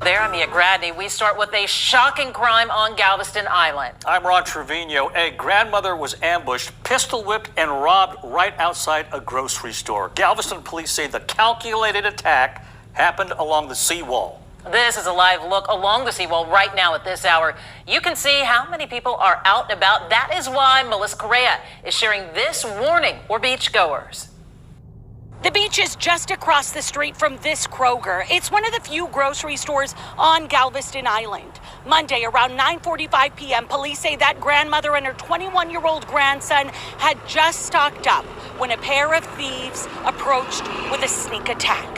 There, I'm Mia Gradney. We start with a shocking crime on Galveston Island. I'm Ron Trevino. A grandmother was ambushed, pistol whipped, and robbed right outside a grocery store. Galveston police say the calculated attack happened along the seawall. This is a live look along the seawall right now at this hour. You can see how many people are out and about. That is why Melissa Correa is sharing this warning for beachgoers. The beach is just across the street from this Kroger. It's one of the few grocery stores on Galveston Island. Monday, around 9:45 p.m., police say that grandmother and her 21-year-old grandson had just stocked up when a pair of thieves approached with a sneak attack.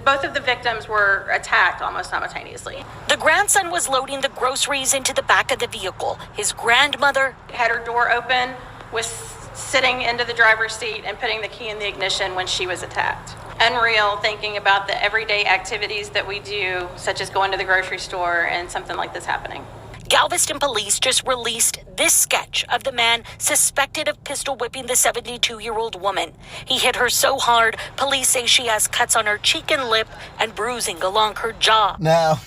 Both of the victims were attacked almost simultaneously. The grandson was loading the groceries into the back of the vehicle. His grandmother Had her door open, was sitting into the driver's seat and putting the key in the ignition when she was attacked. Unreal, thinking about the everyday activities that we do, such as going to the grocery store and something like this happening. Galveston police just released this sketch of the man suspected of pistol whipping the 72-year-old woman. He hit her so hard, police say she has cuts on her cheek and lip and bruising along her jaw. Now,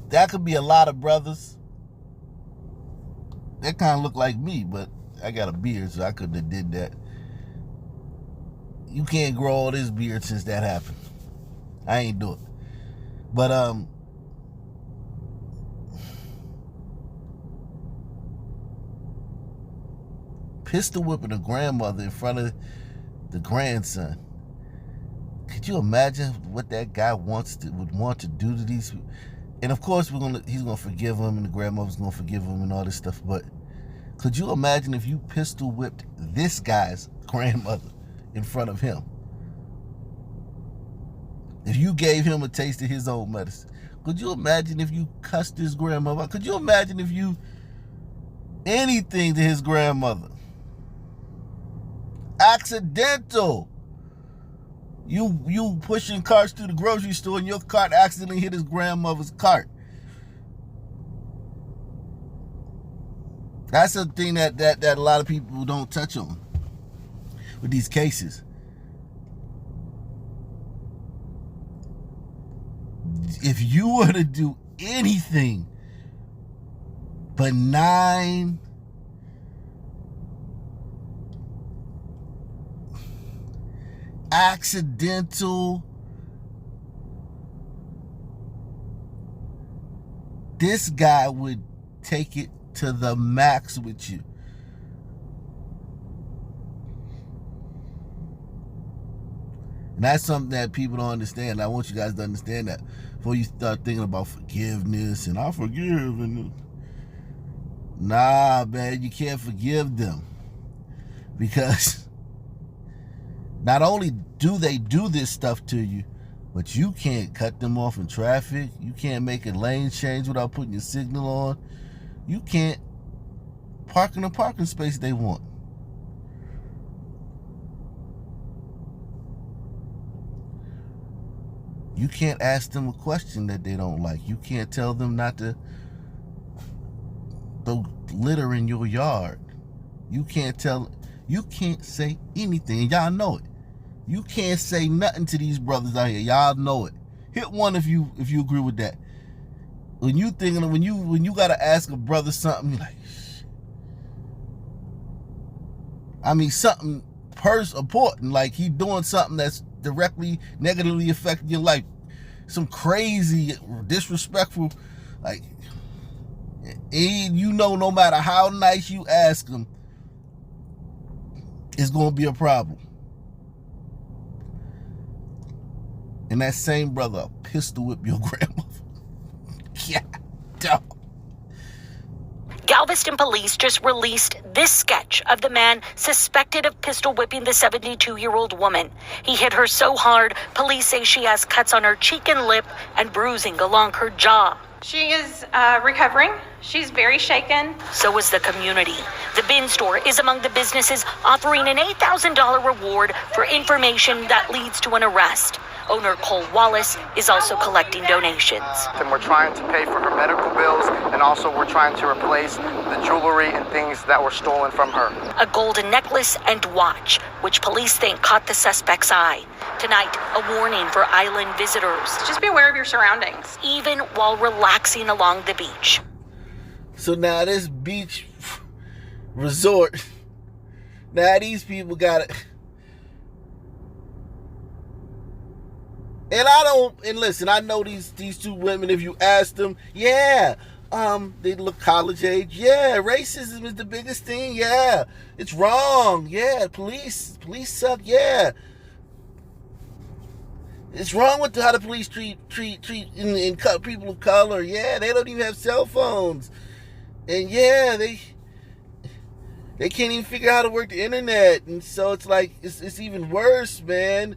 that could be a lot of brothers. That kind of look like me, but I got a beard, so I couldn't have did that. You can't grow all this beard since that happened. I ain't do it. But, pistol whipping a grandmother in front of the grandson. Could you imagine what that guy would want to do to these people? And of course, he's gonna forgive him, and the grandmother's gonna forgive him, and all this stuff. But could you imagine if you pistol whipped this guy's grandmother in front of him? If you gave him a taste of his own medicine, could you imagine if you cussed his grandmother? Could you imagine if you anything to his grandmother? Accidental. You pushing carts through the grocery store and your cart accidentally hit his grandmother's cart. That's a thing that a lot of people don't touch on with these cases. If you were to do anything benign, accidental, this guy would take it to the max with you. And that's something that people don't understand. I want you guys to understand that before you start thinking about forgiveness and I forgive. And nah, man, you can't forgive them, because not only do they do this stuff to you, but you can't cut them off in traffic. You can't make a lane change without putting your signal on. You can't park in a parking space they want. You can't ask them a question that they don't like. You can't tell them not to throw litter in your yard. You can't say anything, and y'all know it. You can't say nothing to these brothers out here. Y'all know it. Hit one if you agree with that. When you gotta ask a brother something, you're like, shh. I mean, something important, like he doing something that's directly negatively affecting your life. Some crazy, disrespectful, like, and no matter how nice you ask him, it's gonna be a problem. And that same brother pistol whip your grandmother. Yeah, dog. Galveston police just released this sketch of the man suspected of pistol whipping the 72-year-old woman. He hit her so hard, police say she has cuts on her cheek and lip and bruising along her jaw. She is recovering She's very shaken. So is the community. The bin store is among the businesses offering an $8,000 reward for information that leads to an arrest. Owner Cole Wallace is also collecting donations. And we're trying to pay for her medical bills, and also we're trying to replace the jewelry and things that were stolen from her. A golden necklace and watch, which police think caught the suspect's eye. Tonight, a warning for island visitors. Just be aware of your surroundings. Even while relaxing along the beach. So now this beach resort, now these people got it. And listen, I know these two women, if you ask them, yeah, they look college age. Yeah, racism is the biggest thing. Yeah, it's wrong. Yeah, police suck. Yeah. It's wrong with how the police treat people of color. Yeah, they don't even have cell phones. And yeah, they can't even figure out how to work the internet. And so it's like, it's even worse, man.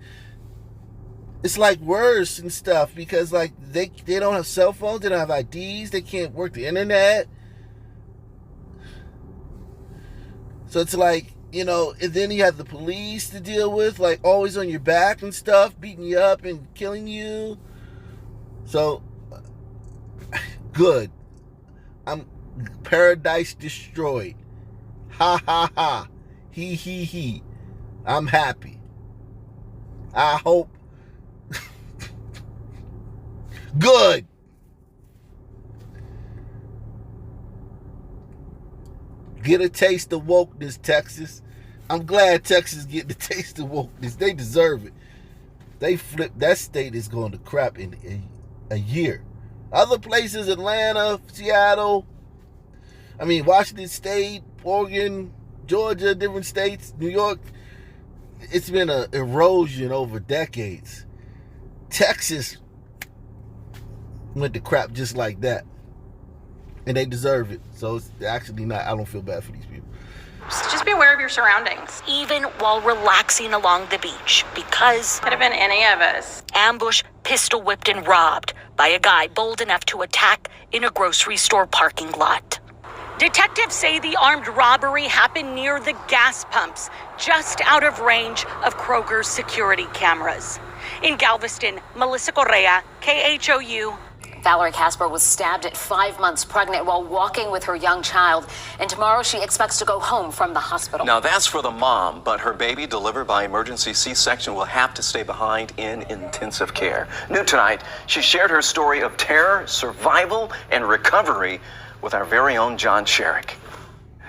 It's like worse and stuff because like they don't have cell phones, they don't have IDs, they can't work the internet. So it's like, you know, and then you have the police to deal with, like always on your back and stuff, beating you up and killing you. So good. I'm paradise destroyed. Ha ha ha. He. I'm happy. I hope. Good. Get a taste of wokeness, Texas. I'm glad Texas getting a taste of wokeness. They deserve it. They flip. That state is going to crap in a year. Other places, Atlanta, Seattle, Washington State, Oregon, Georgia, different states, New York, it's been an erosion over decades. Texas went to crap just like that. And they deserve it. So it's actually not, I don't feel bad for these people. Just be aware of your surroundings. Even while relaxing along the beach, because Could have been any of us. ambushed, pistol whipped, and robbed by a guy bold enough to attack in a grocery store parking lot. Detectives say the armed robbery happened near the gas pumps, just out of range of Kroger's security cameras. In Galveston, Melissa Correa, KHOU. Valerie Casper was stabbed at 5 months pregnant while walking with her young child, and tomorrow she expects to go home from the hospital. Now that's for the mom, but her baby delivered by emergency C-section will have to stay behind in intensive care. New tonight, she shared her story of terror, survival, and recovery with our very own John Sherrick.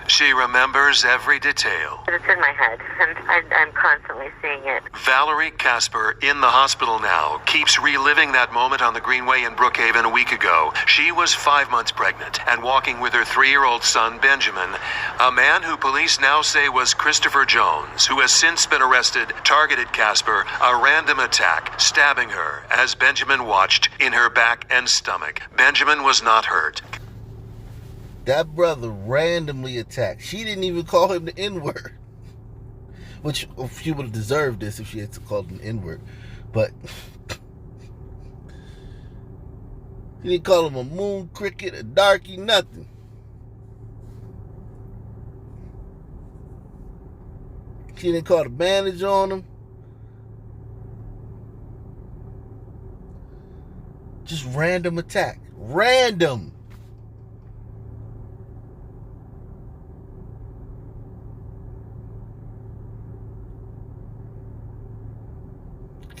She remembers every detail. It's in my head, and I'm constantly seeing it. Valerie Casper, in the hospital now, keeps reliving that moment on the Greenway in Brookhaven a week ago. She was 5 months pregnant and walking with her 3-year-old son, Benjamin, a man who police now say was Christopher Jones, who has since been arrested, targeted Casper, a random attack, stabbing her as Benjamin watched in her back and stomach. Benjamin was not hurt. That brother randomly attacked. She didn't even call him the N-word. Which, she would have deserved this if she had called him the N-word. But she didn't call him a moon cricket, a darky, nothing. She didn't call the bandage on him. Just random attack. Random.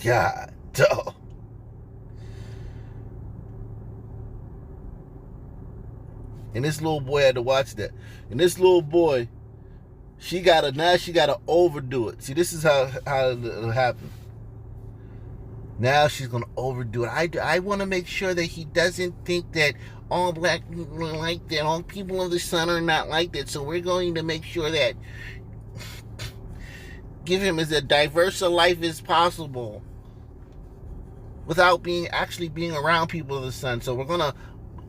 God, dog. And this little boy had to watch that. And this little boy, she gotta overdo it. See, this is how it'll happen. Now she's gonna overdo it. I want to make sure that he doesn't think that all black people are like that. All people of the sun are not like that. So we're going to make sure that give him as a diverse a life as possible, without being around people of the sun. So we're gonna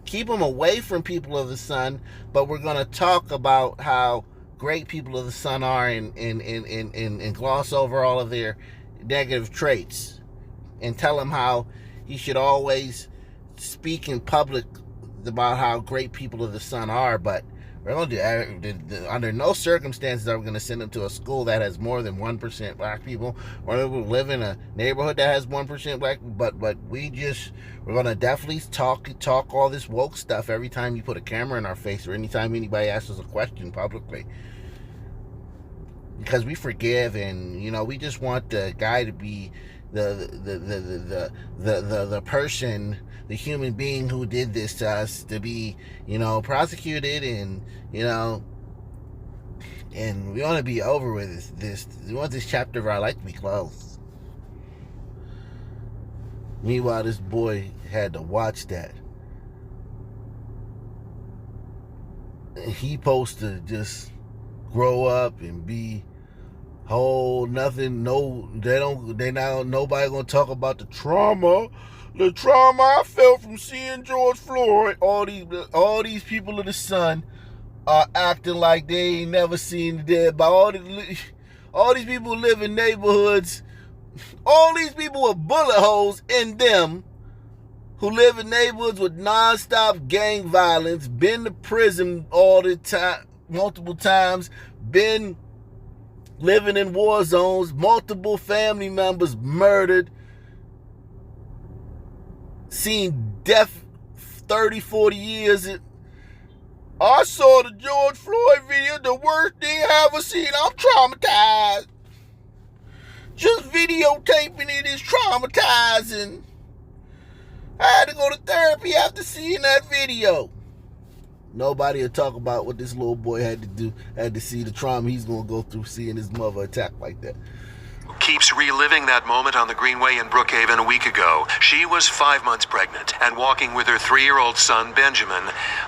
keep them away from people of the sun, but we're gonna talk about how great people of the sun are and gloss over all of their negative traits, and tell him how he should always speak in public about how great people of the Sun are, but we're going to do, under no circumstances are we going to send them to a school that has more than 1% black people, or they will live in a neighborhood that has 1% black. But we're going to definitely talk all this woke stuff every time you put a camera in our face or anytime anybody asks us a question publicly, because we forgive, and we just want the guy to be the person, the human being who did this to us, to be, prosecuted, and and we want to be over with this. We want this chapter of our life to be closed. Meanwhile, this boy had to watch that. And he supposed to just grow up and be nothing. Nobody gonna talk about the trauma I felt from seeing George Floyd. All these people of the Sun are acting like they ain't never seen the dead body. All these people live in neighborhoods. All these people with bullet holes in them, who live in neighborhoods with nonstop gang violence, been to prison all the time, multiple times, been living in war zones, multiple family members murdered, seen death 30, 40 years. I saw the George Floyd video, the worst thing I ever seen. I'm traumatized. Just videotaping it is traumatizing. I had to go to therapy after seeing that video. Nobody will talk about what this little boy had to do, had to see the trauma he's going to go through seeing his mother attacked like that. Keeps reliving that moment on the Greenway in Brookhaven a week ago. She was 5 months pregnant and walking with her 3-year-old son, Benjamin,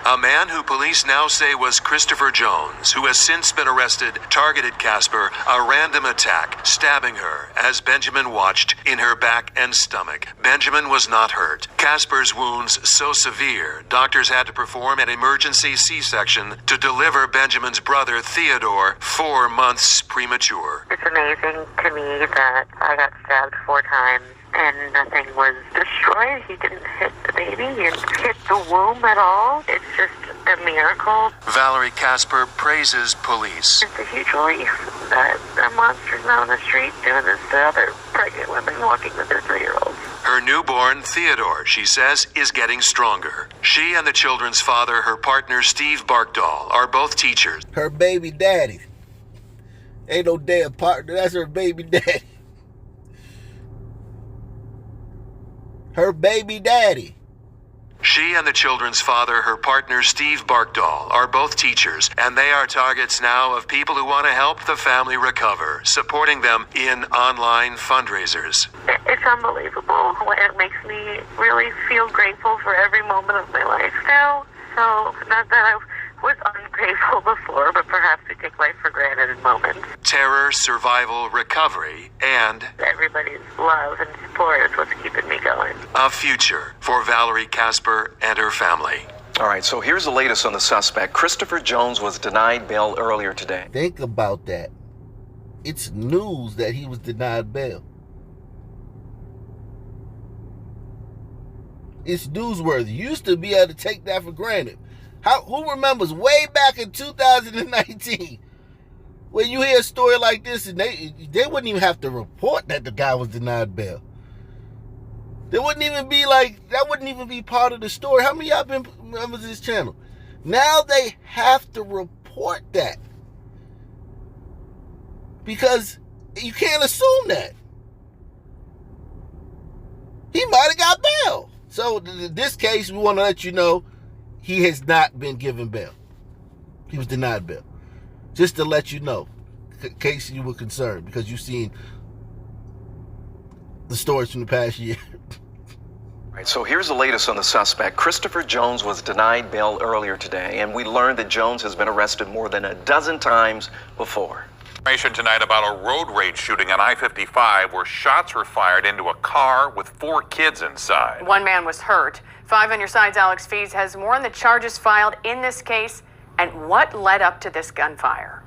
a man who police now say was Christopher Jones, who has since been arrested, targeted Casper, a random attack, stabbing her as Benjamin watched in her back and stomach. Benjamin was not hurt. Casper's wounds so severe, doctors had to perform an emergency C-section to deliver Benjamin's brother, Theodore, 4 months premature. It's amazing to me that I got stabbed 4 times and nothing was destroyed. He didn't hit the baby, he didn't hit the womb at all. It's just a miracle. Valerie Casper praises police. It's a huge relief that a monster's not on the street doing this to other pregnant women walking with their 3-year-olds. Her newborn, Theodore, she says, is getting stronger. She and the children's father, her partner, Steve Barkdahl, are both teachers. Her baby daddy. Ain't no damn partner, that's her baby daddy. Her baby daddy. She and the children's father, her partner, Steve Barkdahl, are both teachers, and they are targets now of people who want to help the family recover, supporting them in online fundraisers. It's unbelievable. It makes me really feel grateful for every moment of my life now. So, not that I was ungrateful before, but perhaps we take life for granted in moments. Terror, survival, recovery, and everybody's love and support is what's keeping me going. A future for Valerie Casper and her family. All right, so here's the latest on the suspect. Christopher Jones was denied bail earlier today. Think about that. It's news that he was denied bail. It's newsworthy. You used to be able to take that for granted. Who remembers way back in 2019 when you hear a story like this and they wouldn't even have to report that the guy was denied bail. There wouldn't even be that wouldn't even be part of the story. How many of y'all been members of this channel? Now they have to report that because you can't assume that. He might have got bail. So in this case, we want to let you know he has not been given bail. He was denied bail. Just to let you know, in case you were concerned, because you've seen the stories from the past year. All right, so here's the latest on the suspect. Christopher Jones was denied bail earlier today, and we learned that Jones has been arrested more than a dozen times before. Information tonight about a road rage shooting on I-55 where shots were fired into a car with 4 kids inside. 1 man was hurt. 5 on your sides, Alex Fees has more on the charges filed in this case and what led up to this gunfire.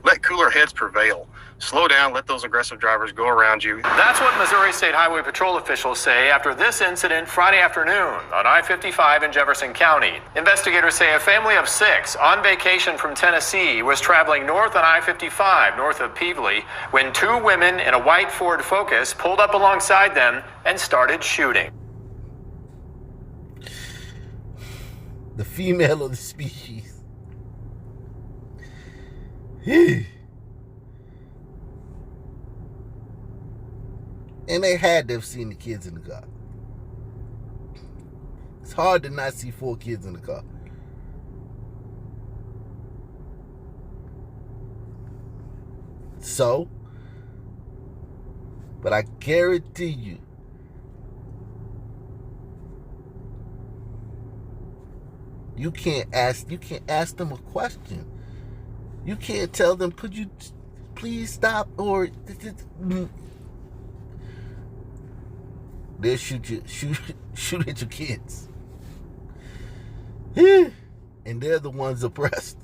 Let cooler heads prevail. slow down, let those aggressive drivers go around you. That's what Missouri State Highway Patrol officials say after this incident Friday afternoon on I-55 in Jefferson County. Investigators say a family of 6 on vacation from Tennessee was traveling north on I-55 north of Peevely when 2 women in a white Ford Focus pulled up alongside them and started shooting. The female of the species. And they had to have seen the kids in the car. It's hard to not see 4 kids in the car. So, but I guarantee you, you can't ask them a question. You can't tell them, could you please stop, or they'll shoot at your kids. And they're the ones oppressed.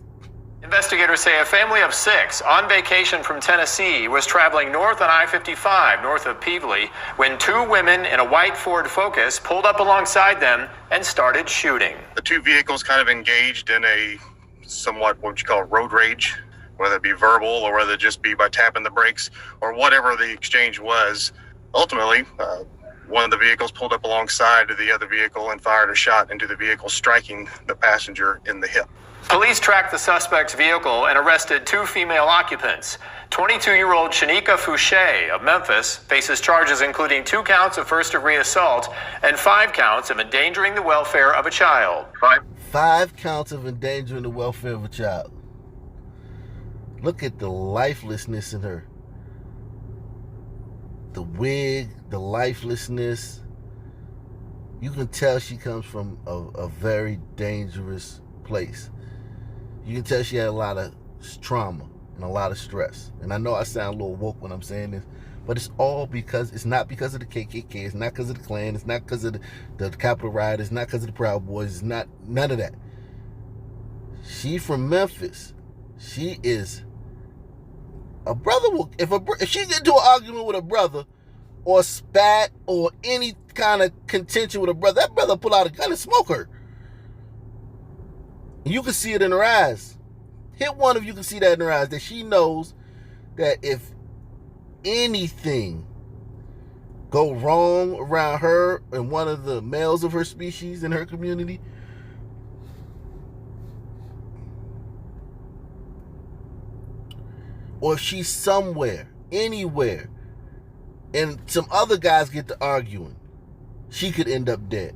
Investigators say a family of 6 on vacation from Tennessee was traveling north on I-55 north of Peevely when 2 women in a white Ford Focus pulled up alongside them and started shooting. The 2 vehicles kind of engaged in a somewhat what you call road rage, whether it be verbal or whether it just be by tapping the brakes or whatever the exchange was. Ultimately, one of the vehicles pulled up alongside of the other vehicle and fired a shot into the vehicle, striking the passenger in the hip. Police tracked the suspect's vehicle and arrested 2 female occupants. 22-year-old Shanika Fouché of Memphis faces charges including 2 counts of first-degree assault and 5 counts of endangering the welfare of a child. 5 counts of endangering the welfare of a child. Look at the lifelessness in her. The wig, the lifelessness. You can tell she comes from a very dangerous place. You can tell she had a lot of trauma and a lot of stress. And I know I sound a little woke when I'm saying this, but it's not because of the KKK, it's not because of the Klan, it's not because of the Capitol riot, it's not because of the Proud Boys, it's not none of that. She from Memphis. She is a brother. If she get into an argument with a brother, or spat, or any kind of contention with a brother, that brother pull out a gun and smoke her. And you can see it in her eyes. Hit one of you can see that in her eyes, that she knows that if anything go wrong around her and one of the males of her species in her community, or if she's somewhere, anywhere, and some other guys get to arguing, she could end up dead.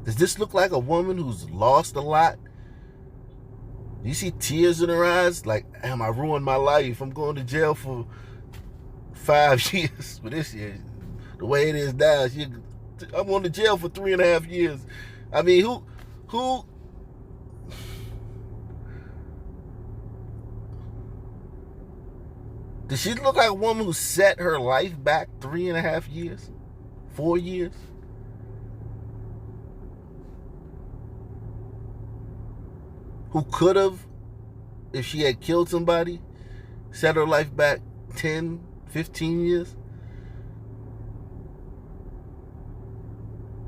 Does this look like a woman who's lost a lot? Do you see tears in her eyes? Like, damn, I ruined my life. I'm going to jail for 5 years for this year. The way it is now, I'm going to jail for 3.5 years. I mean, who? Does she look like a woman who set her life back 3.5 years? 4 years? Who could have, if she had killed somebody, set her life back 10, 15 years?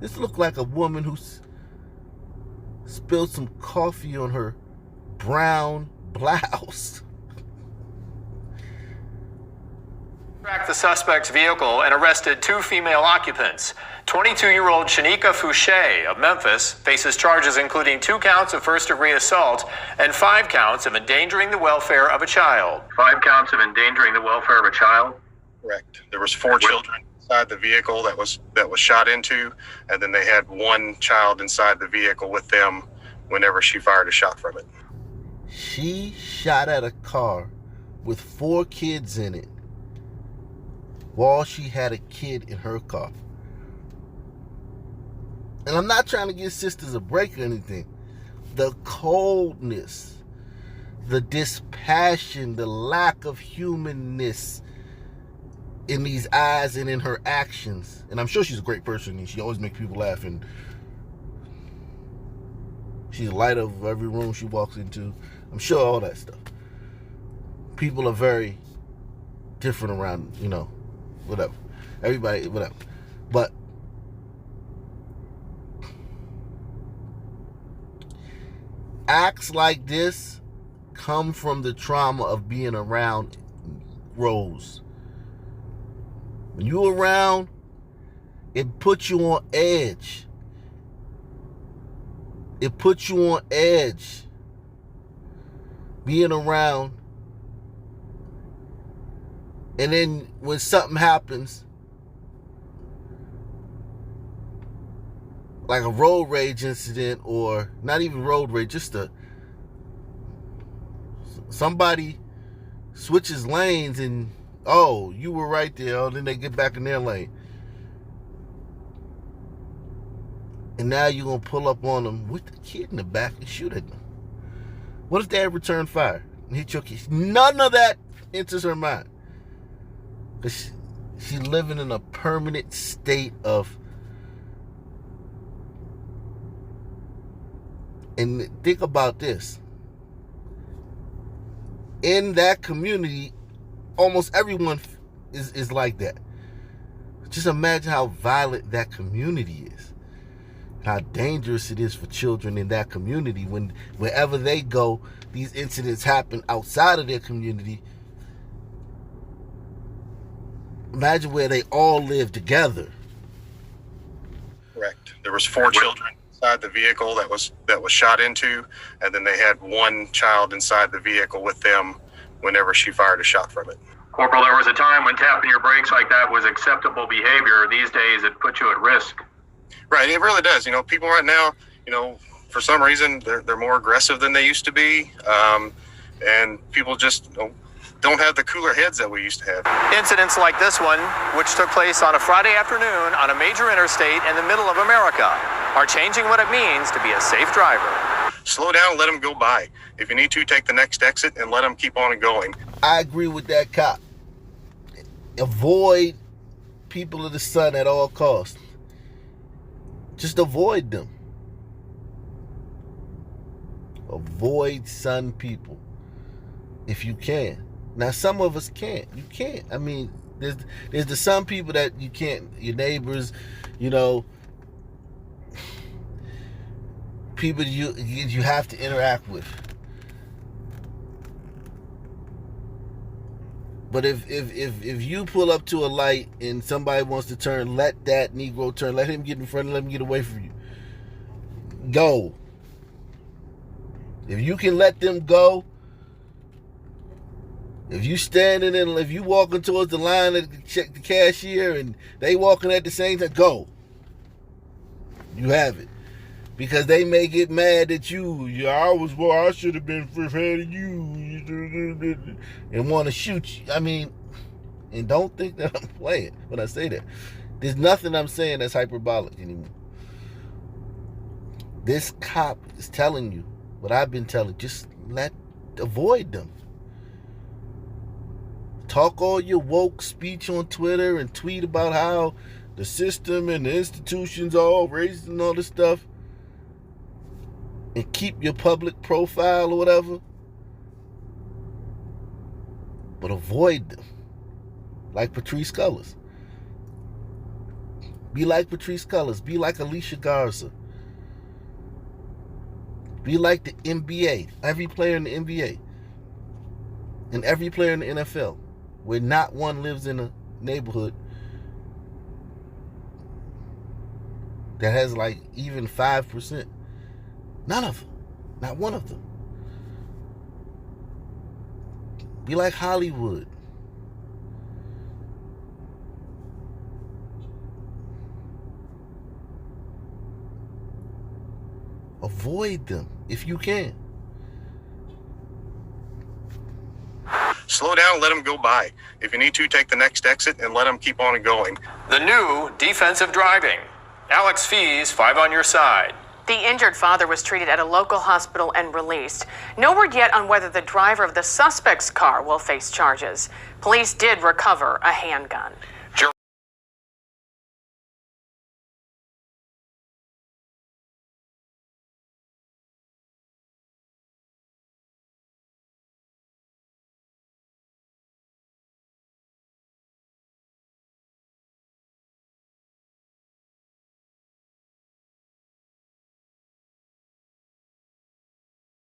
This looked like a woman who spilled some coffee on her brown blouse. Tracked the suspect's vehicle and arrested 2 female occupants. 22-year-old Shanika Fouché of Memphis faces charges including 2 counts of first-degree assault and 5 counts of endangering the welfare of a child. 5 counts of endangering the welfare of a child? Correct. There was 4 children inside the vehicle that was shot into, and then they had 1 child inside the vehicle with them whenever she fired a shot from it. She shot at a car with 4 kids in it while she had a kid in her car. And I'm not trying to give sisters a break or anything. The coldness, the dispassion, the lack of humanness in these eyes and in her actions. And I'm sure she's a great person and she always makes people laugh, and she's the light of every room she walks into. I'm sure all that stuff. People are very different around, whatever. Everybody, whatever. But acts like this come from the trauma of being around Rose. When you're around, it puts you on edge. It puts you on edge. Being around. And then when something happens, like a road rage incident, or not even road rage, just somebody switches lanes and, oh, you were right there. Oh, then they get back in their lane. And now you're going to pull up on them with the kid in the back and shoot at them. What if they had returned fire and hit your kid? None of that enters her mind. Because she's living in a permanent state of... And think about this. In that community, almost everyone is like that. Just imagine how violent that community is. How dangerous it is for children in that community when wherever they go, these incidents happen outside of their community. Imagine where they all live together. Correct. There was 4 children inside the vehicle that was shot into, and then they had 1 child inside the vehicle with them whenever she fired a shot from it. Corporal, there was a time when tapping your brakes like that was acceptable behavior. These days, it puts you at risk. Right, it really does. People right now, for some reason, they're more aggressive than they used to be, and people just don't have the cooler heads that we used to have. Incidents like this one, which took place on a Friday afternoon on a major interstate in the middle of America, are changing what it means to be a safe driver. Slow down, let them go by. If you need to, take the next exit and let them keep on going. I agree with that cop. Avoid people of the sun at all costs. Just avoid them. Avoid sun people if you can. Now, some of us can't. You can't. I mean, there's the sun people that you can't. Your neighbors, people you have to interact with. But if you pull up to a light and somebody wants to turn, let that Negro turn. Let him get in front and let him get away from you. Go. If you can let them go, if you standing in, if you walking towards the line to check the cashier and they walking at the same time, go. You have it. Because they may get mad at you. I should have been ahead of you. And want to shoot you. I mean, and don't think that I'm playing when I say that. There's nothing I'm saying that's hyperbolic anymore. This cop is telling you what I've been telling. Just avoid them. Talk all your woke speech on Twitter and tweet about how the system and the institutions are all racist and all this stuff. And keep your public profile or whatever. But avoid them. Like Patrisse Cullors. Be like Patrisse Cullors. Be like Alicia Garza. Be like the NBA. Every player in the NBA. And every player in the NFL. Where not one lives in a neighborhood that has like even 5%. None of them. Not one of them. Be like Hollywood. Avoid them if you can. Slow down, let them go by. If you need to, take the next exit and let them keep on going. The new defensive driving. Alex Fees, 5 on your side. The injured father was treated at a local hospital and released. No word yet on whether the driver of the suspect's car will face charges. Police did recover a handgun.